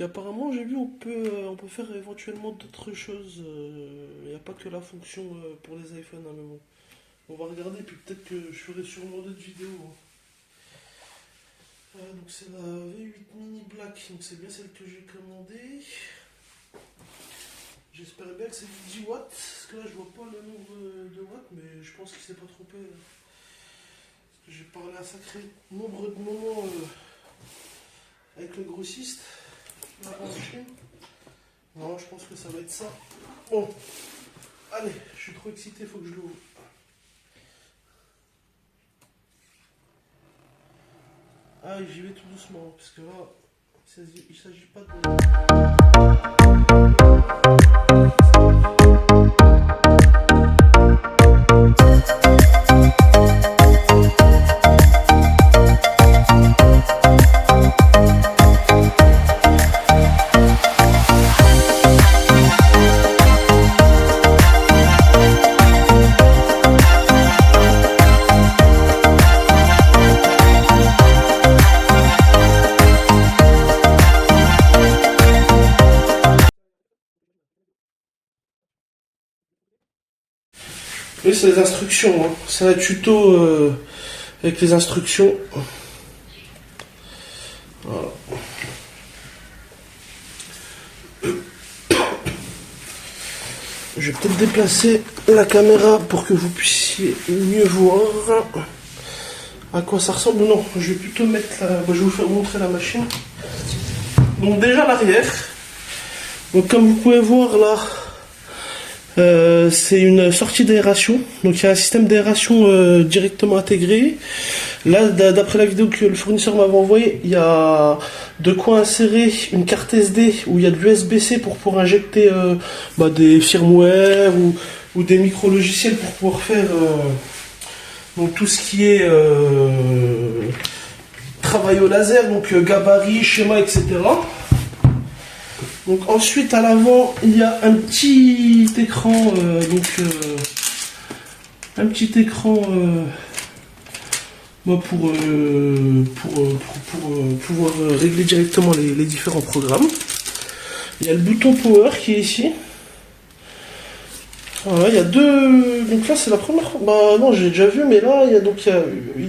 Apparemment, j'ai vu, on peut faire éventuellement d'autres choses. Il n'y a pas que la fonction pour les iPhones, hein, mais bon. On va regarder, puis peut-être que je ferai sûrement d'autres vidéos, hein. Donc c'est la V8 Mini Black, donc c'est bien celle que j'ai commandée. J'espère bien que c'est 10 watts, parce que là je vois pas le nombre de watts, mais je pense qu'il s'est pas trompé. Parce que j'ai parlé un sacré nombre de moments avec le grossiste. Là, en Chine. Non, je pense que ça va être ça. Bon, allez, je suis trop excité, faut que je l'ouvre. Ah, j'y vais tout doucement, parce que là, il s'agit pas de... Oui, c'est les instructions, hein. C'est un tuto avec les instructions. Voilà. Je vais peut-être déplacer la caméra pour que vous puissiez mieux voir à quoi ça ressemble. Non, je vais plutôt mettre je vais vous faire montrer la machine. Donc déjà l'arrière. Donc comme vous pouvez voir là, c'est une sortie d'aération. Donc il y a un système d'aération directement intégré. Là, d'après la vidéo que le fournisseur m'avait envoyée, il y a de quoi insérer une carte SD où il y a de l'USB-C pour pouvoir injecter des firmware ou des micro-logiciels pour pouvoir faire donc tout ce qui est travail au laser, donc gabarit, schéma, etc. Donc ensuite à l'avant il y a un petit écran pour pouvoir régler directement les différents programmes. Il y a le bouton power qui est ici. Voilà, il y a deux. Donc là c'est la première. Bah non, j'ai déjà vu, mais là il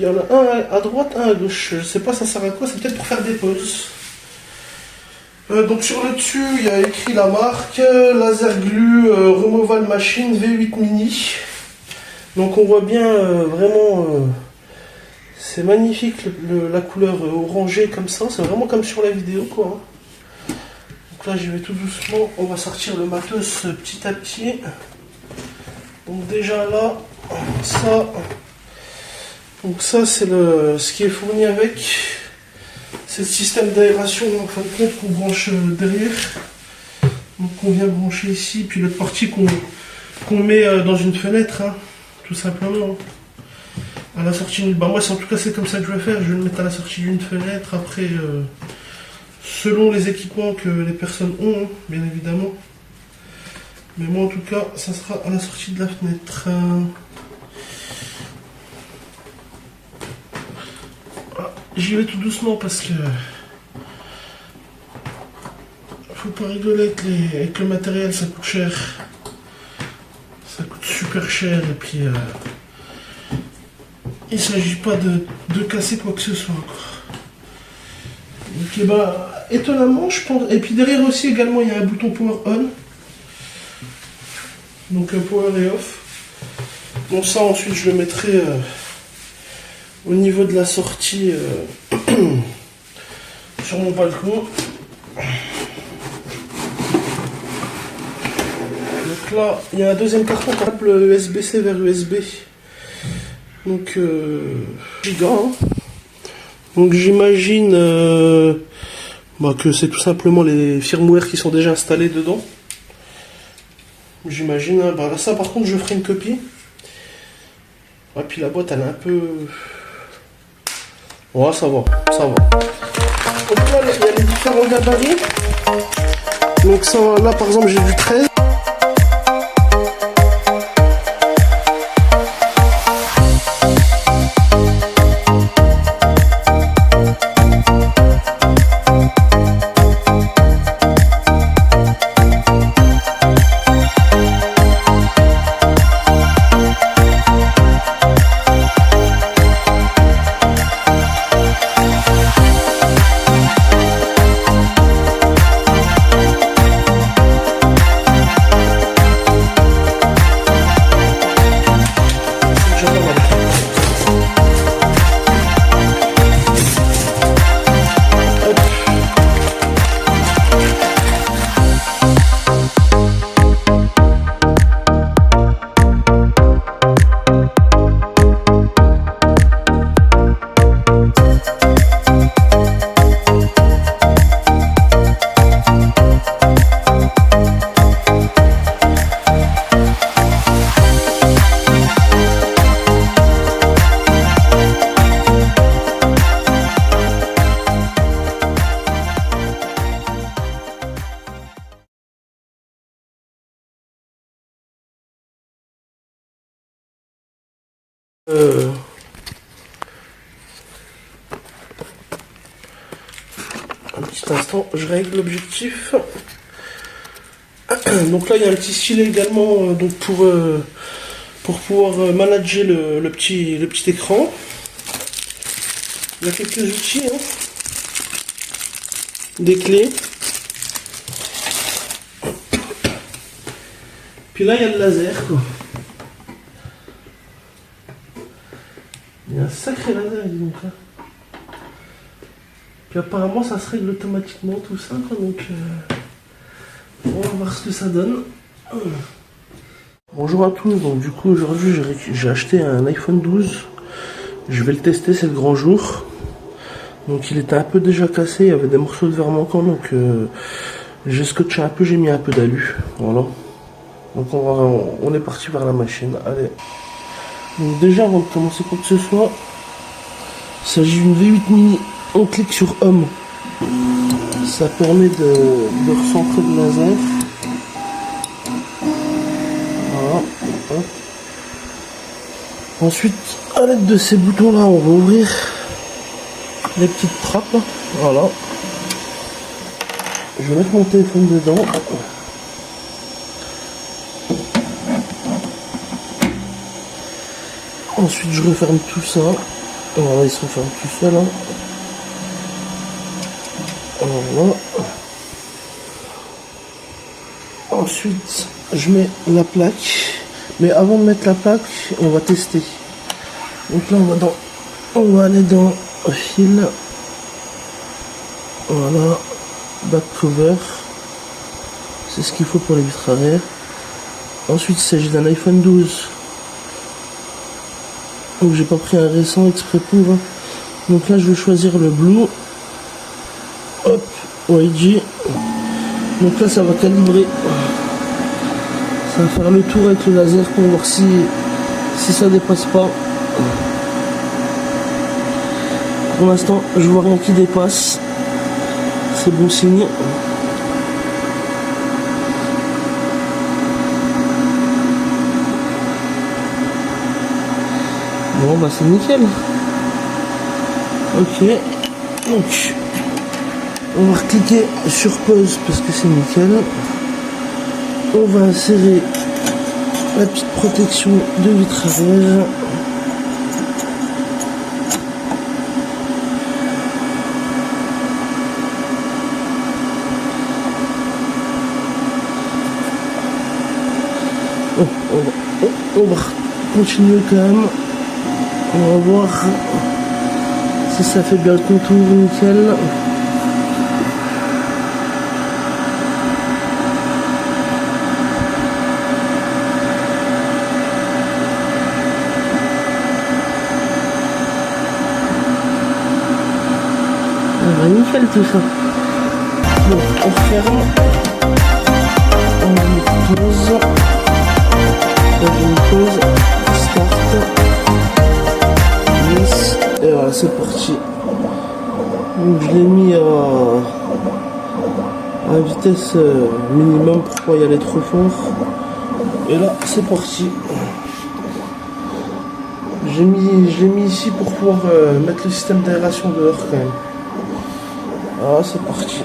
y en a un à droite, un à gauche. Je sais pas ça sert à quoi, c'est peut-être pour faire des pauses. Donc sur le dessus, il y a écrit la marque, Laser Glue Removal Machine V8 Mini. Donc on voit bien vraiment, c'est magnifique la couleur orangée comme ça, c'est vraiment comme sur la vidéo quoi. Donc là j'y vais tout doucement, on va sortir le matos petit à petit. Donc déjà là, ça c'est ce qui est fourni avec. C'est le système d'aération en fin de compte qu'on branche derrière. Donc on vient brancher ici, puis l'autre partie qu'on met dans une fenêtre, hein, tout simplement. À la sortie d'une... moi en tout cas c'est comme ça que je vais faire, je vais le mettre à la sortie d'une fenêtre, après selon les équipements que les personnes ont, hein, bien évidemment. Mais moi en tout cas ça sera à la sortie de la fenêtre. J'y vais tout doucement parce que faut pas rigoler avec le matériel, ça coûte cher. Ça coûte super cher et puis il s'agit pas de casser quoi que ce soit, quoi. Donc étonnamment je pense. Et puis derrière aussi également il y a un bouton power on. Donc power et off. Donc ça ensuite je le mettrai au niveau de la sortie sur mon balcon. Donc là, il y a un deuxième carton qui appelle le USB-C vers USB. Donc giga. Hein. Donc j'imagine que c'est tout simplement les firmware qui sont déjà installés dedans. J'imagine. Hein. Ça par contre je ferai une copie. Et puis la boîte elle est un peu... Ouais, ça va, ça va. Donc là, il y a les différents gabarits. Donc ça, là, par exemple, j'ai du 13. Un petit instant, je règle l'objectif. Donc là, il y a un petit stylet également donc pour pouvoir manager le petit écran. Il y a quelques outils, hein. Des clés. Puis là, il y a le laser, quoi. Il y a un sacré laser, dis donc, là. Puis apparemment, ça se règle automatiquement, tout ça, quoi. Donc, on va voir ce que ça donne. Bonjour à tous. Donc, du coup, aujourd'hui, j'ai acheté un iPhone 12. Je vais le tester, c'est le grand jour. Donc, il était un peu déjà cassé. Il y avait des morceaux de verre manquants. Donc, j'ai scotché un peu, j'ai mis un peu d'alu. Voilà. Donc on est parti vers la machine. Allez. Donc déjà avant de commencer quoi que ce soit, il s'agit d'une V8 mini. On clique sur Home. Ça permet de recentrer le laser. Voilà. Hop. Ensuite, à l'aide de ces boutons là, on va ouvrir les petites trappes. Là. Voilà. Je vais mettre mon téléphone dedans. Ensuite, je referme tout ça. Voilà, il se referme tout seul. Hein. Voilà. Ensuite, je mets la plaque. Mais avant de mettre la plaque, on va tester. Donc là, on va aller dans fil. Voilà. Back cover. C'est ce qu'il faut pour les vitres arrière. Ensuite, il s'agit d'un iPhone 12. Donc j'ai pas pris un récent exprès pour. Hein. Donc là je vais choisir le Blue. Hop, YG. Donc là ça va calibrer. Ça va faire le tour avec le laser pour voir si ça dépasse pas. Pour l'instant je vois rien qui dépasse. C'est bon signe. Bon bah c'est nickel. Ok. Donc on va cliquer sur pause parce que c'est nickel. On va insérer la petite protection de vitre arrière. On va continuer quand même. On va voir si ça fait bien le contour, nickel. Nickel tout ça. Bon, on ferme. On met pause. On met pause. Start. Yes. Et voilà, c'est parti. Donc je l'ai mis à vitesse minimum pour pas y aller trop fort. Et là, c'est parti. Je l'ai mis ici pour pouvoir mettre le système d'aération dehors quand même. Ah, c'est parti.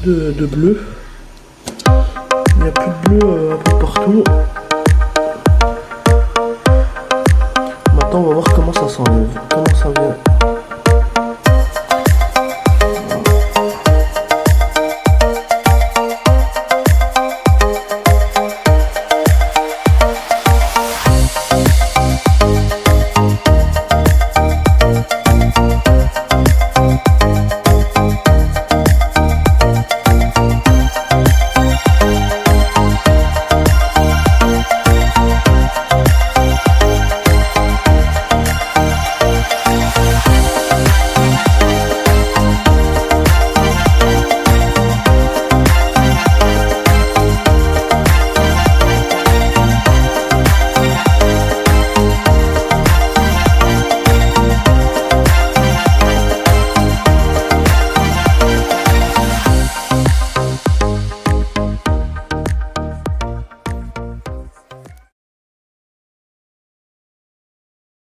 de bleu. Il n'y a plus de bleu un peu partout. Maintenant on va voir comment ça s'enlève.